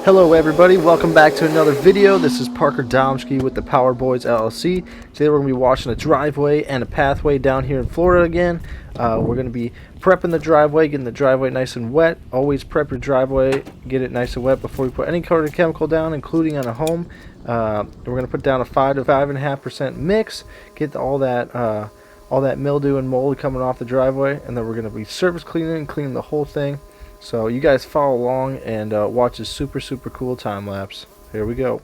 Hello everybody, welcome back to another video. This is Parker Domsky with the Power Boys LLC. Today we're going to be watching a driveway and a pathway down here in Florida again. We're going to be prepping the driveway, getting the driveway nice and wet. Always prep your driveway, get it nice and wet before you put any kind of chemical down, including on a home. We're going to put down a 5 to 5.5% mix, get all that mildew and mold coming off the driveway, and then we're going to be surface cleaning and cleaning the whole thing. So you guys follow along and watch this super cool time lapse. Here we go.